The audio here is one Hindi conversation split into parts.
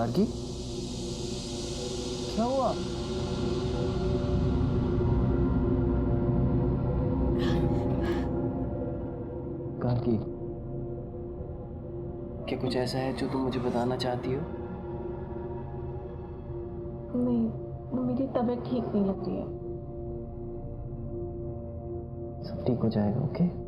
गार्गी, क्या हुआ? गार्गी, क्या कुछ ऐसा है जो तुम मुझे बताना चाहती हो? नहीं, मेरी तबीयत ठीक नहीं लग रही है। सब ठीक हो जाएगा, ओके?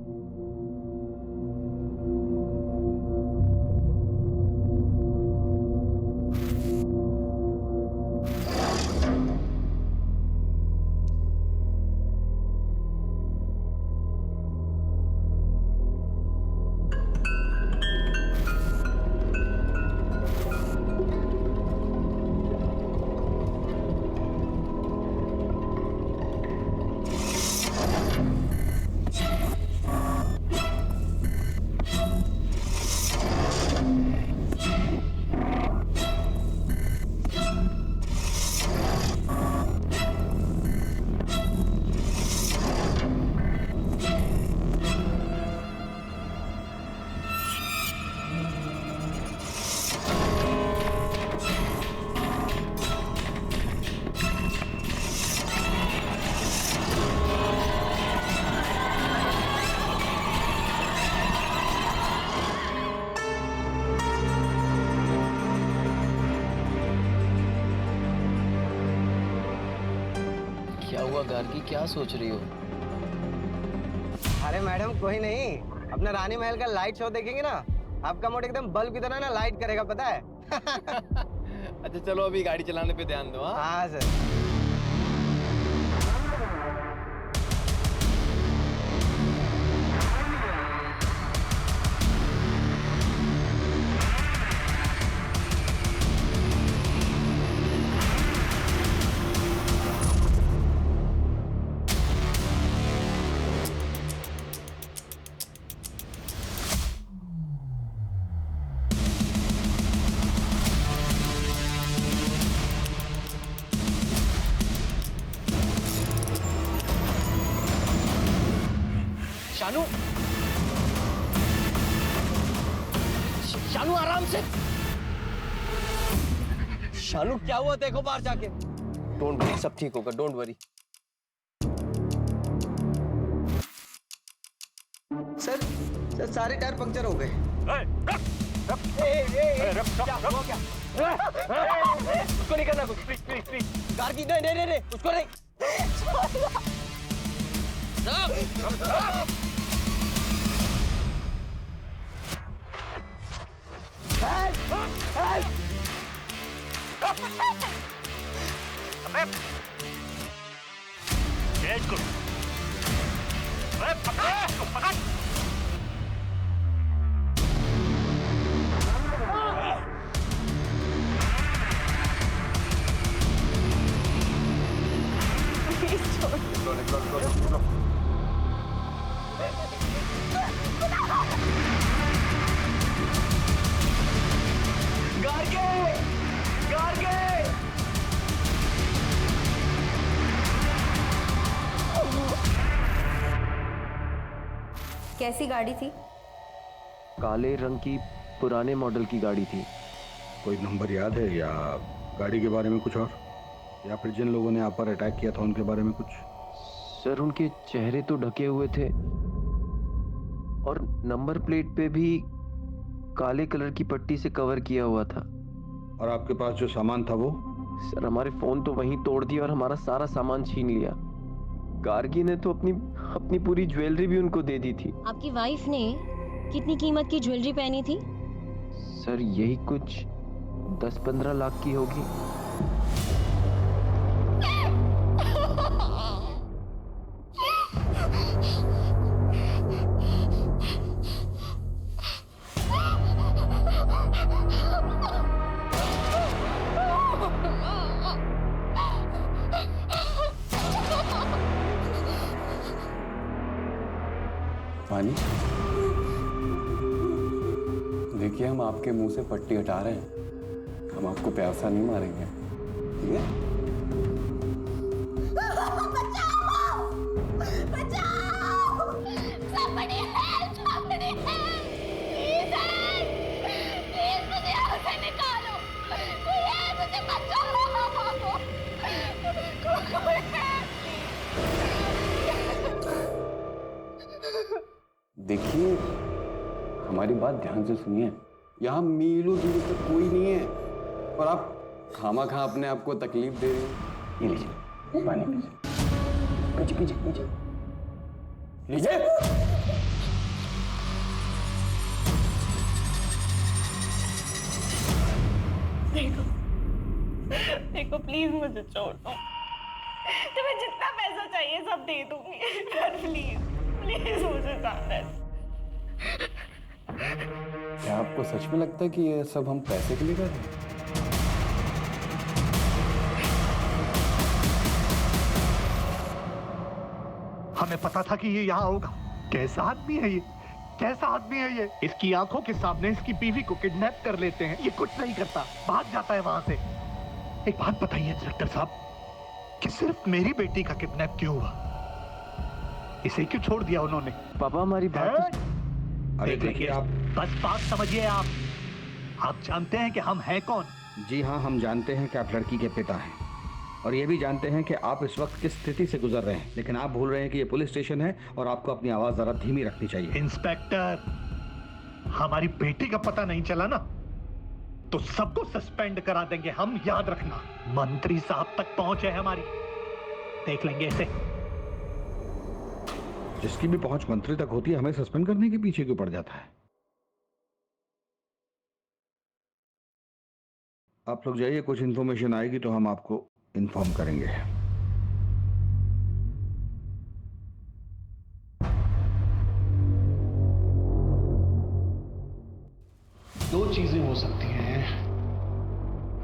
क्या हुआ गार्गी, क्या सोच रही हो? अरे मैडम कोई नहीं, अपना रानी महल का लाइट शो देखेंगे ना, आपका मूड एकदम बल्ब की तरह ना लाइट करेगा, पता है? अच्छा चलो अभी गाड़ी चलाने पे ध्यान दो। हाँ सर। शानू, शानू आराम से। शानू क्या हुआ, देखो बाहर जाके। डोंट वरी, सब ठीक होगा, डोंट वरी। सर सारे टायर पंक्चर हो गए। उसको नहीं करना कुछ, प्लीज प्लीज प्लीज। गार्गी नहीं नहीं नहीं, उसको नहीं। कैसी गाड़ी थी? काले रंग की पुराने मॉडल की गाड़ी थी। कोई नंबर याद है या गाड़ी के बारे में कुछ और, या फिर जिन लोगों ने आप पर अटैक किया था उनके बारे में कुछ? सर उनके चेहरे तो ढके हुए थे और नंबर प्लेट पे भी काले कलर की पट्टी से कवर किया हुआ था। और आपके पास जो सामान था वो? सर हमारे फोन तो वहीं तोड़ दिया और हमारा सारा सामान छीन लिया। गार्गी ने तो अपनी पूरी ज्वेलरी भी उनको दे दी थी। आपकी वाइफ ने कितनी कीमत की ज्वेलरी पहनी थी? सर यही कुछ 10-15 लाख की होगी। पानी, देखिए हम आपके मुंह से पट्टी हटा रहे हैं, हम आपको प्यासा नहीं मारेंगे, ठीक है? निकालो, देखिए, हमारी बात ध्यान से सुनिए। यहाँ मीलों दूर तक कोई नहीं है और आप खामा-खा अपने आप को तकलीफ दे रहे हो। ये लीजिए पानी पीजिए, पीजिए पीजिए लीजिए। देखो प्लीज मुझे छोड़ दो। तुम्हें जितना पैसा चाहिए सब दे दूंगी, पर प्लीज प्लीज मुझे जाना है। क्या आपको सच में लगता है कि ये सब हम पैसे के लिए कर रहे हैं? हमें पता था कि ये यहाँ होगा। कैसा आदमी है ये, कैसा आदमी है ये। इसकी आंखों के सामने इसकी बीवी को किडनैप कर लेते हैं, ये कुछ नहीं करता, भाग जाता है वहां से। एक बात बताइए इंस्पेक्टर साहब, कि सिर्फ मेरी बेटी का किडनैप क्यों हुआ? इसे क्यों छोड़ दिया उन्होंने? पापा हमारी बात अरे देखिए आप, बस बात समझिए। आप जानते हैं कि हम हैं कौन? जी हाँ, हम जानते हैं कि आप लड़की के पिता हैं और ये भी जानते हैं कि आप इस वक्त किस स्थिति से गुजर रहे हैं, लेकिन आप भूल रहे हैं कि ये पुलिस स्टेशन है और आपको अपनी आवाज जरा धीमी रखनी चाहिए। इंस्पेक्टर, हमारी बेटी का पता नहीं चला ना तो सबको सस्पेंड करा देंगे हम, याद रखना। मंत्री साहब तक पहुंच है हमारी, देख लेंगे इसे। जिसकी भी पहुंच मंत्री तक होती है, हमें सस्पेंड करने के पीछे क्यों पड़ जाता है? आप लोग जाइए, कुछ इन्फॉर्मेशन आएगी तो हम आपको इन्फॉर्म करेंगे। दो चीजें हो सकती हैं,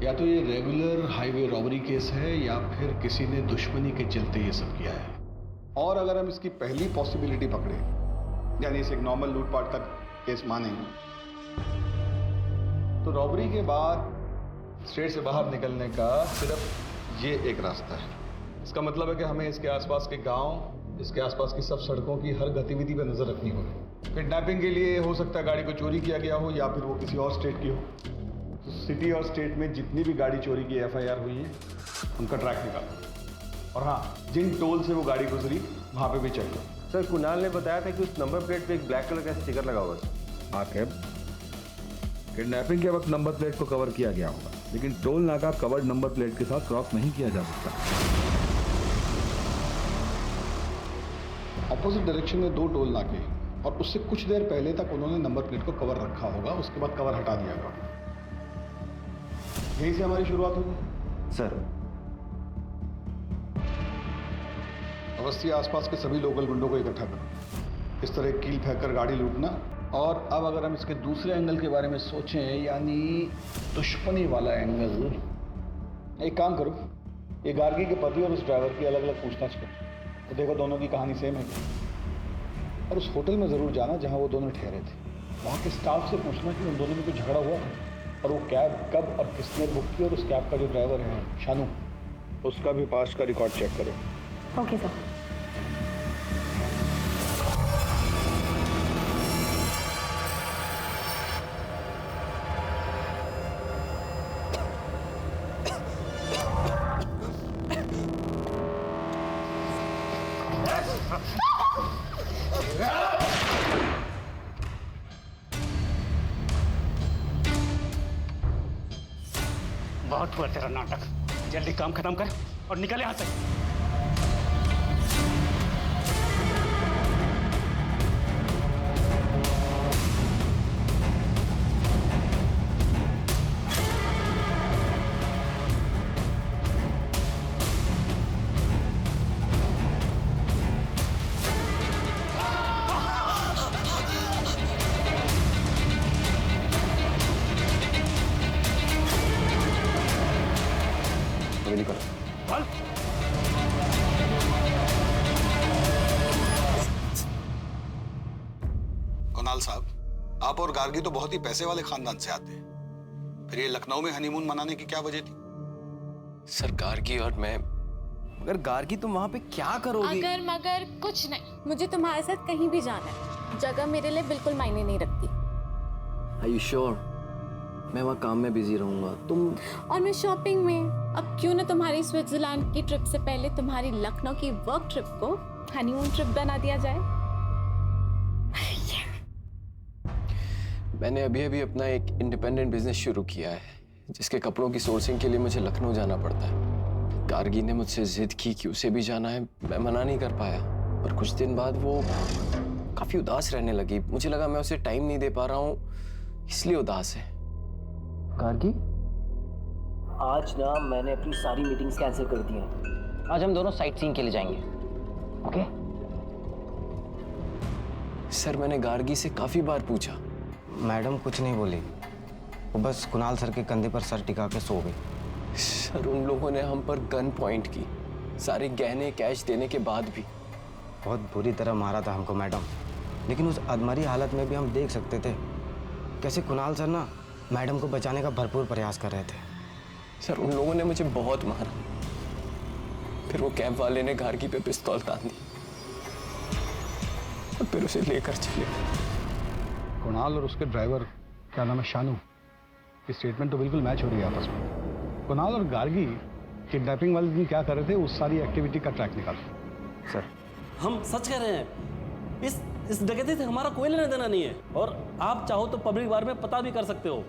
या तो ये रेगुलर हाईवे रॉबरी केस है या फिर किसी ने दुश्मनी के चलते ये सब किया है। और अगर हम इसकी पहली पॉसिबिलिटी पकड़े, यानी इसे एक नॉर्मल लूटपाट का केस माने, तो रॉबरी के बाद स्टेट से बाहर निकलने का सिर्फ ये एक रास्ता है। इसका मतलब है कि हमें इसके आसपास के गांव, इसके आसपास की सब सड़कों की हर गतिविधि पर नजर रखनी होगी। किडनैपिंग के लिए हो सकता है गाड़ी को चोरी किया गया हो या फिर वो किसी और स्टेट की हो। तो सिटी और स्टेट में जितनी भी गाड़ी चोरी की FIR हुई है उनका ट्रैक निकालो। और हाँ, जिन टोल से वो गाड़ी गुजरी वहाँ पे भी चाहिए। सर कुणाल ने बताया था कि उस नंबर प्लेट पे एक ब्लैक कलर का स्टिकर लगा हुआ था। आकिब, किडनैपिंग के वक्त नंबर प्लेट को कवर किया गया होगा, लेकिन टोल नाका कवर्ड नंबर प्लेट के साथ क्रॉस नहीं किया जा सकता। अपोजिट डायरेक्शन में 2 टोल नाके और उससे कुछ देर पहले तक उन्होंने नंबर प्लेट को कवर रखा होगा, उसके बाद कवर हटा दिया होगा। यहीं से हमारी शुरुआत होगी। सर अवस्थी आसपास के सभी लोकल गुंडों को इकट्ठा करो। इस तरह कील फेंककर गाड़ी लूटना। और अब अगर हम इसके दूसरे एंगल के बारे में सोचें, यानी दुश्मनी वाला एंगल, एक काम करो, ये गार्गी के पति और उस ड्राइवर की अलग अलग पूछताछ करो, तो देखो दोनों की कहानी सेम है क्या। और उस होटल में ज़रूर जाना जहां वो दोनों ठहरे थे, वहाँ के स्टाफ से पूछना कि उन दोनों में कोई झगड़ा हुआ था और वो कैब कब और किसने बुक की, और उस कैब का जो ड्राइवर है शानू, उसका भी पास्ट का रिकॉर्ड चेक करो। Okay sir. बहुत हुआ तेरा नाटक, जल्दी काम खत्म कर और निकल यहाँ से। कुणाल साहब, आप और गार्गी तो बहुत ही पैसे वाले खानदान से आते हैं, फिर ये लखनऊ में हनीमून मनाने की क्या वजह थी? सर गार्गी और मैं, मगर गार्गी तुम वहां पे क्या करोगी? अगर मगर कुछ नहीं, मुझे तुम्हारे साथ कहीं भी जाना है, जगह मेरे लिए बिल्कुल मायने नहीं रखती। Are you sure? मैं वहाँ काम में बिजी रहूंगा, तुम। और मैं शॉपिंग में। अब क्यों ना तुम्हारी स्विट्जरलैंड की ट्रिप से पहले तुम्हारी लखनऊ की वर्क ट्रिप को हनीमून ट्रिप बना दिया जाए। मैंने अभी अभी अपना एक इंडिपेंडेंट बिजनेस शुरू किया है, जिसके कपड़ों की सोर्सिंग के लिए मुझे लखनऊ जाना पड़ता है। गार्गी ने मुझसे जिद की कि उसे भी जाना है, मैं मना नहीं कर पाया। और कुछ दिन बाद वो काफी उदास रहने लगी। मुझे लगा मैं उसे टाइम नहीं दे पा रहा हूँ, इसलिए उदास है। गार्गी, आज ना मैंने अपनी सारी मीटिंग्स कैंसिल कर दी हैं। आज हम दोनों साइट सीइंग के लिए जाएंगे, ओके? सर, मैंने गार्गी से काफी बार पूछा। मैडम कुछ नहीं बोली, वो बस कुणाल सर के कंधे पर सर टिका के सो गई। सर, उन लोगों ने हम पर गन पॉइंट की, सारे गहने कैश देने के बाद भी। बहुत बुरी तरह मारा था हमको मैडम, लेकिन उस अधमरी हालत में भी हम देख सकते थे कैसे कुणाल सर ना मैडम को बचाने का भरपूर प्रयास कर रहे थे। सर, उन लोगों ने मुझे बहुत मारा। फिर वो कैब वाले ने गार्गी पे पिस्तौल तान दी और फिर उसे लेकर चले गए। कुणाल और उसके ड्राइवर, क्या नाम है, शानू, की स्टेटमेंट तो बिल्कुल मैच हो रही है आपस में। कुणाल और गार्गी किडनैपिंग वाले दिन क्या कर रहे थे, उस सारी एक्टिविटी का ट्रैक निकालो। सर, हम सच कह रहे हैं, इस डकैती से हमारा कोई लेना देना नहीं है, और आप चाहो तो पब्लिक बार में पता भी कर सकते हो।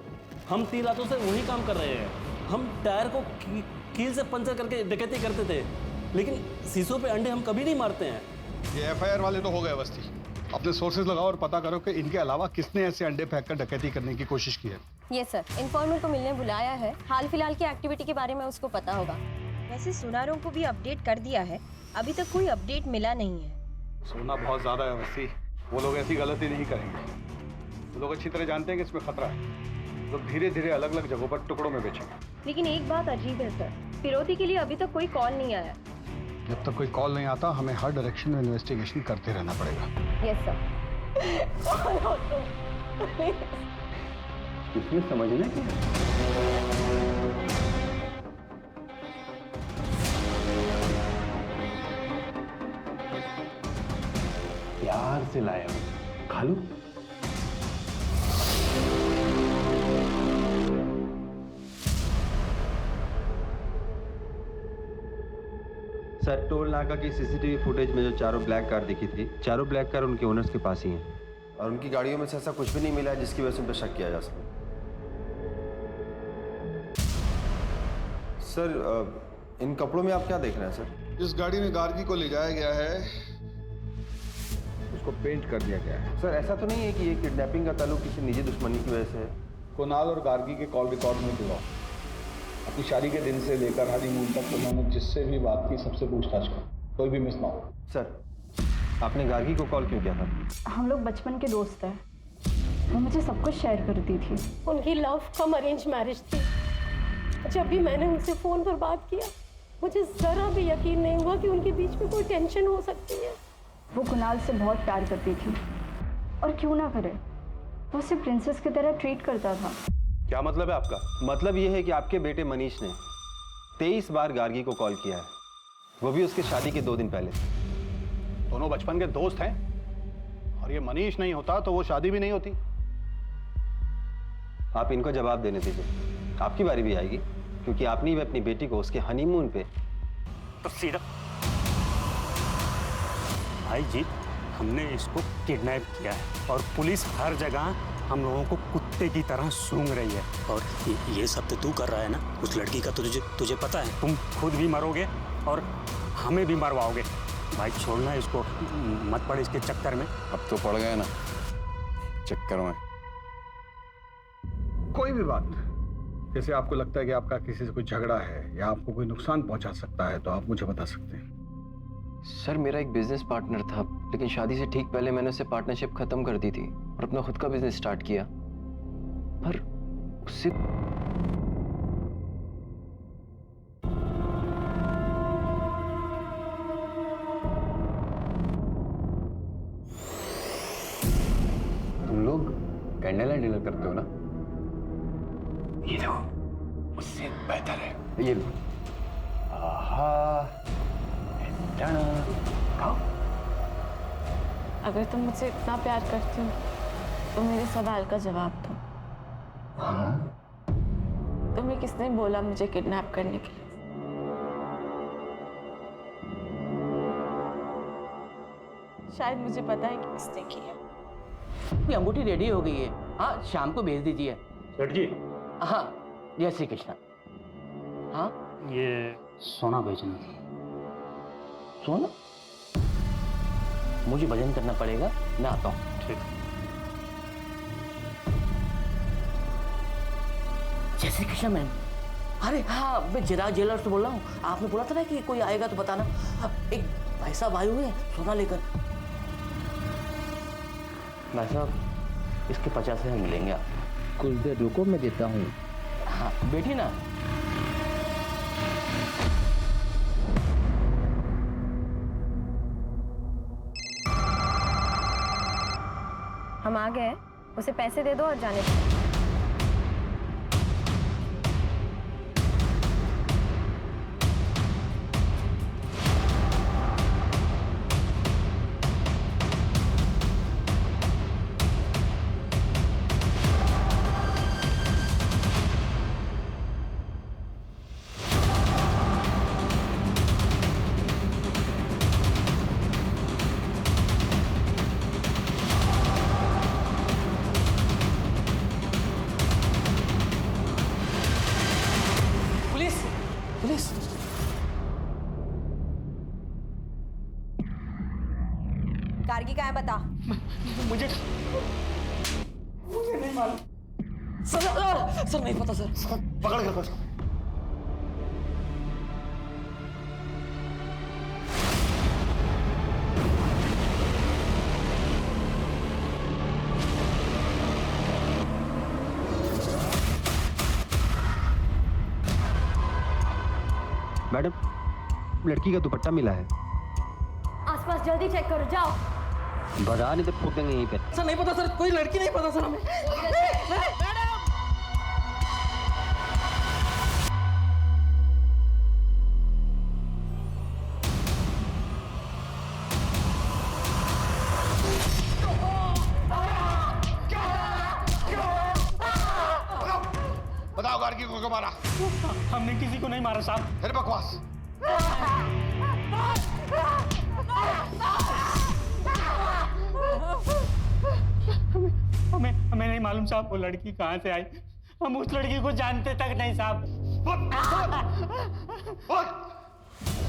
हम 3 रातों से वही काम कर रहे हैं। हम टायर को कील से पंचर करके डकैती करते थे, लेकिन शीशों पे अंडे हम कभी नहीं मारते हैं। ये एफआईआर वाले तो हो गए अवस्थी। अपने सोर्सेज लगाओ और पता करो कि इनके अलावा किसने ऐसे अंडे फेंक कर डकैती करने की कोशिश की है। ये सर, इन्फॉर्मर को मिलने बुलाया है। हाल फिलहाल की एक्टिविटी के बारे में उसको पता होगा। वैसे सुनारों को भी अपडेट कर दिया है, अभी तक कोई अपडेट मिला नहीं है। सोना बहुत ज्यादा है अवस्थी, वो लोग ऐसी गलती नहीं करेंगे। वो लोग अच्छी तरह जानते हैं कि इसमें खतरा है। लोग धीरे धीरे अलग अलग जगहों पर टुकड़ों में बेचेंगे। लेकिन एक बात अजीब है सर, फिरौती के लिए अभी तक कोई कॉल नहीं आया। जब तक कोई कॉल नहीं आता, हमें हर डायरेक्शन में इन्वेस्टिगेशन करते रहना पड़ेगा। Yes sir. इसमें समझना क्या है? प्यार से लाया हूं, खा लो। सर, टोल नाका की सीसीटीवी फुटेज में जो चारों ब्लैक कार दिखी थी, चारों ब्लैक कार उनके ओनर्स के पास ही हैं। और उनकी गाड़ियों में से ऐसा कुछ भी नहीं मिला है जिसकी वजह से उन पर शक किया जा सके। सर, इन कपड़ों में आप क्या देख रहे हैं सर? जिस गाड़ी में गार्गी को ले जाया गया है उसको पेंट कर दिया गया है। सर, ऐसा तो नहीं है कि ये किडनैपिंग का ताल्लुक किसी निजी दुश्मनी की वजह से है? कुणाल और गार्गी के कॉल रिकॉर्ड में दिखाओ। अपनी शादी के दिन से लेकर हनीमून तक उन्होंने जिससे भी बात की सबसे पूछताछ कर, कोई भी मिस ना हो। सर, आपने गार्गी को कॉल क्यों किया था? हम लोग बचपन के दोस्त हैं। वो मुझे सब कुछ शेयर करती थी। उनकी लव कम अरेंज मैरिज थी। जब भी मैंने उनसे फ़ोन पर बात किया, मुझे ज़रा भी यकीन नहीं हुआ कि उनके बीच में कोई टेंशन हो सकती है। वो कुणाल से बहुत प्यार करती थी, और क्यों ना करे, वो उसे प्रिंसेस की तरह ट्रीट करता था। क्या मतलब है आपका? मतलब ये है कि आपके बेटे मनीष ने 23 बार गार्गी को कॉल किया है, वो भी उसकी शादी के 2 दिन पहले। दोनों बचपन के दोस्त हैं, और ये मनीष नहीं होता तो वो शादी भी नहीं होती। आप इनको जवाब देने दीजिए, आपकी बारी भी आएगी, क्योंकि आपने भी अपनी बेटी को उसके हनीमून पे। तो सीधा भाई जी, हमने इसको किडनैप किया है और पुलिस हर जगह हम लोगों को कुत्ते की तरह सूंघ रही है। और ये सब तो तू कर रहा है ना, उस लड़की का तुझे पता है, तुम खुद भी मरोगे और हमें भी मरवाओगे। भाई छोड़ना इसको, मत पड़ इसके चक्कर में। अब तो पड़ गए ना चक्कर में। कोई भी बात, जैसे आपको लगता है कि आपका किसी से कोई झगड़ा है या आपको कोई नुकसान पहुंचा सकता है, तो आप मुझे बता सकते हैं। सर, मेरा एक बिजनेस पार्टनर था, लेकिन शादी से ठीक पहले मैंने उससे पार्टनरशिप खत्म कर दी थी और अपना खुद का बिजनेस स्टार्ट किया। पर उससे तुम लोग कैंडल लाइट डिनर करते हो ना? ये देखो, उससे बेहतर है ये लो। आहा, खाओ। अगर तुम मुझसे इतना प्यार करती हो तो मेरे सवाल का जवाब दो। तुम्हें किसने बोला मुझे किडनैप करने के लिए? शायद मुझे पता है कि किसने किया। अंगूठी रेडी हो गई है। हाँ शाम को भेज दीजिए। सेठ जी। हाँ जय श्री कृष्ण। हाँ ये सोना भेजना था। सोना? मुझे भजन करना पड़ेगा, मैं आता हूँ। ठीक। जय श्री कृष्ण मैम। अरे हाँ, मैं चिराग ज्वेलर्स से बोल रहा हूँ। आपने बोला था ना कि कोई आएगा तो बताना। एक भाई साहब आए हुए हैं सोना लेकर। भाई साहब इसके 50,000 मिलेंगे आप। कुछ देर रुको, मैं देता हूँ। हाँ बैठिए ना। हम आ गए, उसे पैसे दे दो और जाने दो। पुलिस। गार्गी कहाँ है बता। मुझे नहीं मालूम सर नहीं पता सर। पकड़ के रखो। मैडम, लड़की का दुपट्टा मिला है। आसपास जल्दी चेक करो, जाओ। बता नहीं तो ठोक देंगे यहीं पे। सर नहीं पता सर, कोई लड़की नहीं पता सर हमें। बताओ गार्गी को क्यों मारा? हमने किसी को नहीं मारा साहब। फिर बकवास। हमें नहीं मालूम साहब वो लड़की कहाँ से आई। हम उस लड़की को जानते तक नहीं साहब।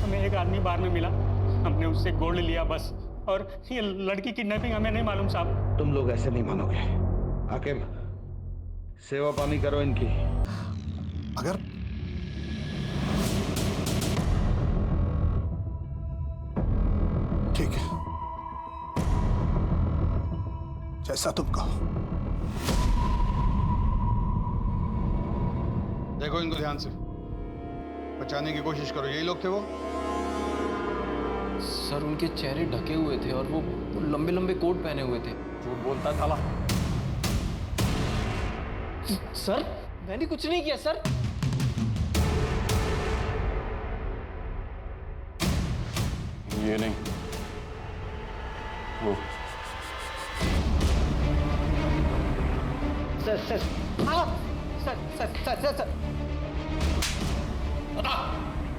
हमें एक आदमी बार में मिला, हमने उससे गोल्ड लिया बस। और ये लड़की किडनैपिंग हमें नहीं मालूम साहब। तुम लोग ऐसे नहीं मानोगे। हाकिम, सेवा पानी करो इनकी। अगर ठीक है, जैसा तुम कहो। देखो इनको ध्यान से, बचाने की कोशिश करो। यही लोग थे वो? सर उनके चेहरे ढके हुए थे और वो लंबे लंबे कोट पहने हुए थे। झूठ बोलता साला। सर मैंने कुछ नहीं किया सर। ये नहीं, वो। सर सर सर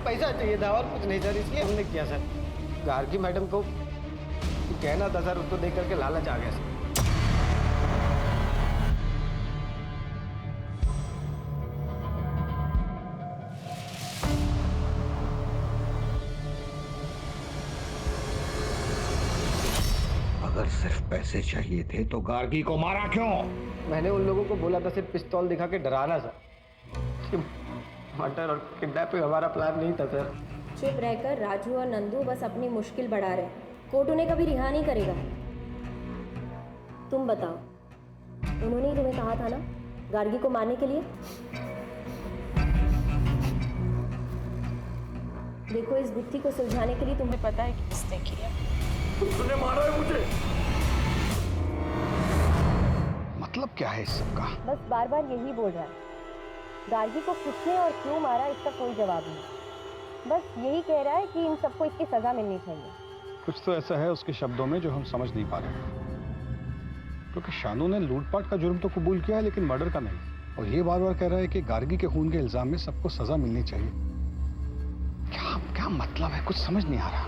पैसा चाहिए था और कुछ नहीं सर, इसलिए हमने किया सर। गार्गी मैडम को कहना था सर, उसको देख करके लालच आ गया सर। अगर सिर्फ पैसे चाहिए थे तो गार्गी को मारा क्यों? मैंने उन लोगों को बोला था सिर्फ पिस्तौल दिखा के डराना सर। मर्डर और किडनैपिंग हमारा प्लान नहीं था सर। चुप रहकर राजू और नंदू बस अपनी मुश्किल बढ़ा रहे। कोर्ट उन्हें कभी रिहा नहीं करेगा। तुम बताओ, उन्होंने ही तुम्हें कहा था ना गार्गी को मारने के लिए। देखो इस गुत्थी को सुलझाने के लिए तुम्हें पता है कि किसने किया। तूने मारा है मुझे। मतलब क्या है इस सब का? बस बार बार यही बोल रहा है। गार्गी को किसने और क्यों मारा इसका कोई जवाब नहीं। बस यही कह रहा है कि इन सबको इसकी सजा मिलनी चाहिए। कुछ तो ऐसा है उसके शब्दों में जो हम समझ नहीं पा रहे, क्योंकि शानू ने लूटपाट का जुर्म तो कबूल किया है लेकिन मर्डर का नहीं। और ये बार बार कह रहा है कि गार्गी के खून के इल्जाम में सबको सजा मिलनी चाहिए। क्या क्या मतलब है, कुछ समझ नहीं आ रहा।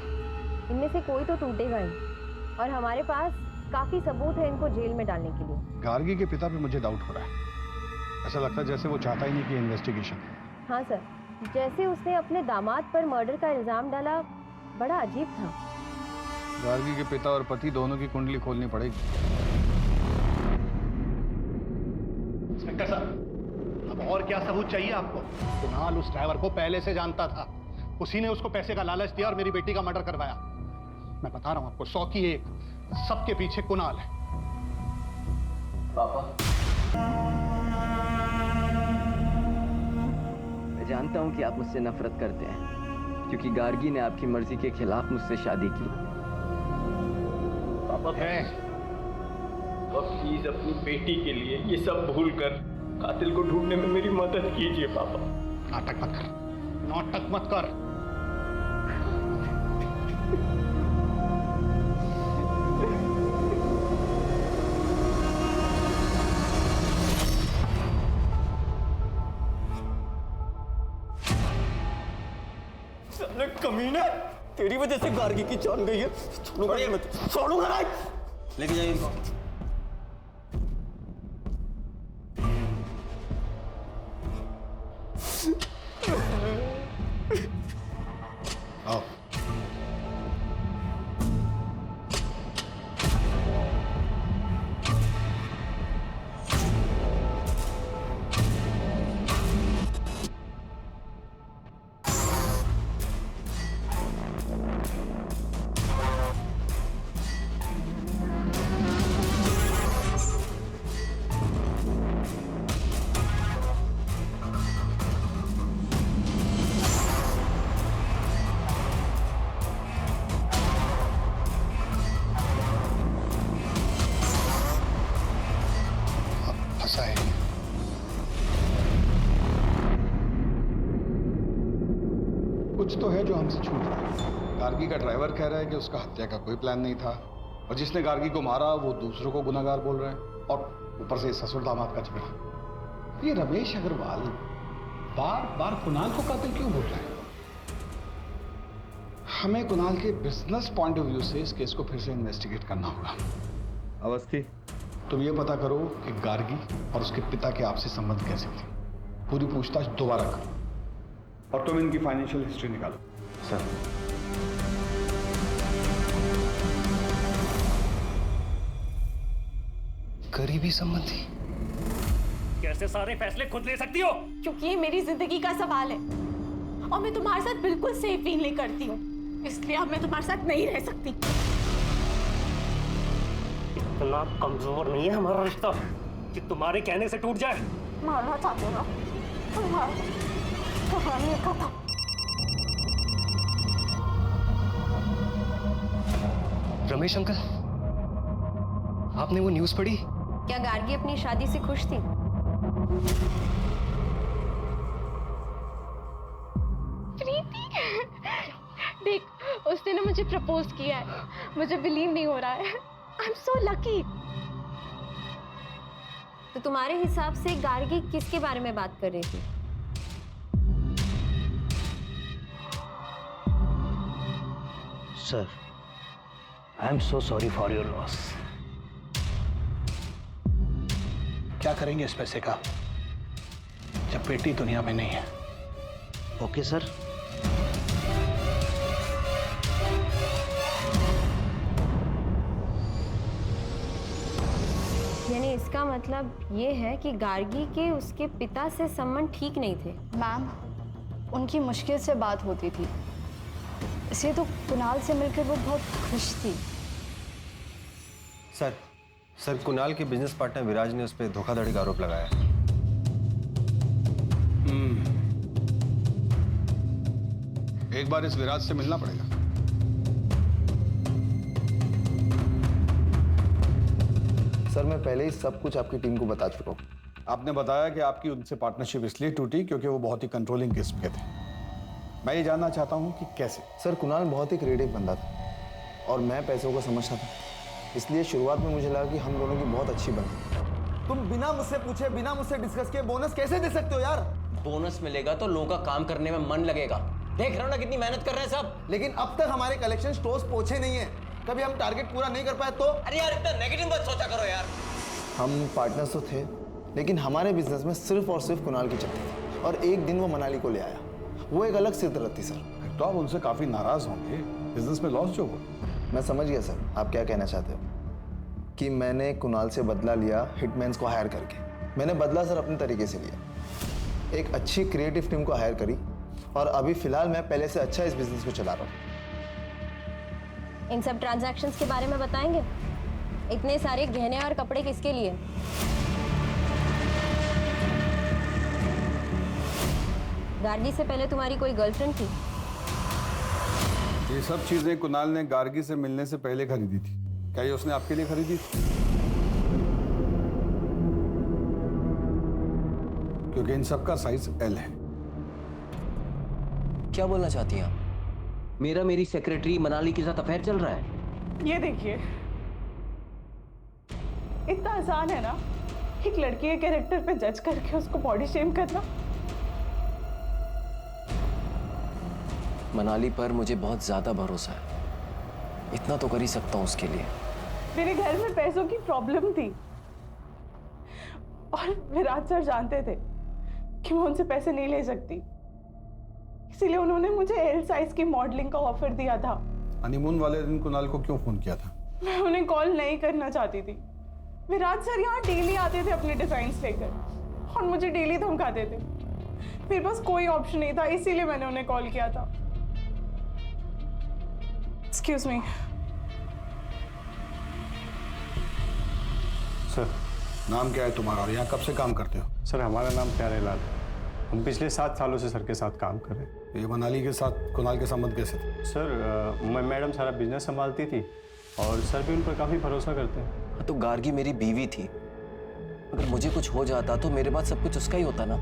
इनमें से कोई तो टूटेगा ही, और हमारे पास काफी सबूत है इनको जेल में डालने के लिए। गार्गी के पिता पे मुझे डाउट हो रहा है। ऐसा लगता है जैसे वो चाहता ही नहीं कि इन्वेस्टिगेशन। हाँ सर, जैसे उसने अपने दामाद पर मर्डर का इल्जाम डाला, बड़ा अजीब था। गार्गी के पिता और पति दोनों की कुंडली खोलनी पड़ेगी। इंस्पेक्टर साहब, अब और क्या सबूत चाहिए आपको? कुणाल उस ड्राइवर को पहले से जानता था, उसी ने उसको पैसे का लालच दिया और मेरी बेटी का मर्डर करवाया। मैं बता रहा हूं आपको, 100 की 1, सबके पीछे कुणाल है। पापा, मैं जानता हूं कि आप मुझसे नफरत करते हैं क्योंकि गार्गी ने आपकी मर्जी के खिलाफ मुझसे शादी की। पापा प्लीज अपनी बेटी के लिए ये सब भूल कर कातिल को ढूंढने में मेरी मदद कीजिए पापा। नाटक मत कर, नाटक मत कर। कमीना, तेरी वजह से गार्गी की जान गई है। छोड़ूंगा नहीं। लेके जाइए इनको। आओ। कुछ तो है जो हमसे छूट रहा है। गार्गी का ड्राइवर कह रहा है कि उसका हत्या का कोई प्लान नहीं था और जिसने गार्गी को मारा वो दूसरों को गुनाहगार बोल रहे हैं और ऊपर से ससुर दामाद का झगड़ा। ये रमेश अग्रवाल बार बार कुणाल को कातिल क्यों बोल रहा है? हमें कुणाल के बिजनेस पॉइंट ऑफ व्यू से इस केस को फिर से इन्वेस्टिगेट करना होगा। अवस्थी, तुम ये पता करो कि गार्गी और उसके पिता के आपसी संबंध कैसे थे। पूरी पूछताछ दोबारा करो और तुम इनकी फाइनेंशियल हिस्ट्री निकालो। सर, करीबी संबंधी? कैसे सारे फैसले खुद ले सकती हो? क्योंकि ये मेरी जिंदगी का सवाल है और मैं तुम्हारे साथ बिल्कुल सेफ फील नहीं करती हूँ, इसलिए अब मैं तुम्हारे साथ नहीं रह सकती। इतना कमजोर नहीं है हमारा रिश्ता कि तुम्हारे कहने से टूट जाए। मारना चाहते हो ना? कहानी खत्म। रमेश अंकल, आपने वो न्यूज़ पढ़ी? क्या गार्गी अपनी शादी से खुश थी? प्रीति, देख उसने ना मुझे प्रपोज किया है, मुझे बिलीव नहीं हो रहा है। I am so lucky. तो तुम्हारे हिसाब से गार्गी किसके बारे में बात कर रही थी? Sir, I am so sorry for your loss. क्या करेंगे इस पैसे का जब बेटी दुनिया में नहीं है? Okay sir. यानी इसका मतलब ये है कि गार्गी के उसके पिता से संबंध ठीक नहीं थे। मैम, उनकी मुश्किल से बात होती थी, इसलिए तो कुणाल से मिलकर वो बहुत खुश थी। सर कुणाल के बिजनेस पार्टनर विराज ने उस पर धोखाधड़ी का आरोप लगाया है। एक बार इस विराज से मिलना पड़ेगा। सर, मैं पहले ही सब कुछ आपकी टीम को बता चुका हूँ। आपने बताया कि आपकी उनसे पार्टनरशिप इसलिए टूटी क्योंकि वो बहुत ही कंट्रोलिंग किस्म के थे। मैं ये जानना चाहता हूँ कि कैसे। सर, कुणाल बहुत ही क्रिएटिव बंदा था और मैं पैसों को समझता था, इसलिए शुरुआत में मुझे लगा कि हम दोनों की बहुत अच्छी बनती। तुम बिना मुझसे पूछे, बिना मुझसे डिस्कस किए बोनस कैसे दे सकते हो यार? बोनस मिलेगा तो लोगों का काम करने में मन लगेगा। देख रहे हो ना कितनी मेहनत कर रहे हैं सब। लेकिन अब तक हमारे कलेक्शन स्टोर्स पहुंचे नहीं है। कभी हम टारगेट पूरा नहीं कर पाए तो? अरे यार इतना नेगेटिव मत सोचा करो यार। हम पार्टनर्स तो थे, लेकिन हमारे बिजनेस में सिर्फ और सिर्फ कुणाल की चलती थी, और एक दिन वो मनाली को ले आया। वो एक अलग सिरदर्द थी सर। तो आप उनसे काफी नाराज होंगे, बिजनेस में लॉस जो हो। मैं समझ गया सर आप क्या कहना चाहते हो, कि मैंने कुणाल से बदला लिया हिटमैन्स को हायर करके। मैंने बदला सर अपने तरीके से लिया, एक अच्छी क्रिएटिव टीम को हायर करी, और अभी फिलहाल मैं पहले से अच्छा इस बिजनेस को चला रहा हूँ। इन सब ट्रांजैक्शंस के बारे में बताएंगे? इतने सारे गहने और कपड़े किसके लिए? गार्गी से पहले तुम्हारी कोई गर्लफ्रेंड थी? ये सब चीजें कुणाल ने गार्गी से मिलने से पहले खरीदी थी। क्या ये उसने आपके लिए खरीदी थी? क्योंकि इन सब का साइज एल है। क्या बोलना चाहती हैं आप? मेरा मेरी सेक्रेटरी मनाली के साथ अफेयर चल रहा है? ये देखिए, इतना आसान है ना एक लड़की के कैरेक्टर पे जज करके उसको बॉडी शेम करना। मनाली पर मुझे बहुत ज्यादा भरोसा है, इतना तो कर ही सकता हूँ उसके लिए। मेरे घर में पैसों की प्रॉब्लम थी और विराट सर जानते थे कि मैं उनसे पैसे नहीं ले सकती, इसीलिए उन्होंने मुझे एल साइज की मॉडलिंग का ऑफर दिया था। हनीमून वाले दिन कुणाल को क्यों फोन किया था? मैं उन्हें कॉल नहीं करना चाहती थी। विराट सर यहाँ डेली आते थे अपने डिजाइन्स लेकर और मुझे डेली धमकाते थे। मेरे पास कोई ऑप्शन नहीं था, इसीलिए मैंने उन्हें कॉल किया था। Excuse me sir. नाम क्या है तुम्हारा और यहाँ कब से काम करते हो? सर हमारा नाम प्यारेलाल है। हम पिछले 7 सालों से सर के साथ काम कर रहे हैं। ये मनाली के साथ कुणाल के संबंध कैसे थे? सर मैडम सारा बिजनेस संभालती थी और सर भी उन पर काफ़ी भरोसा करते हैं। तो गार्गी मेरी बीवी थी, अगर मुझे कुछ हो जाता तो मेरे बाद सब कुछ उसका ही होता ना।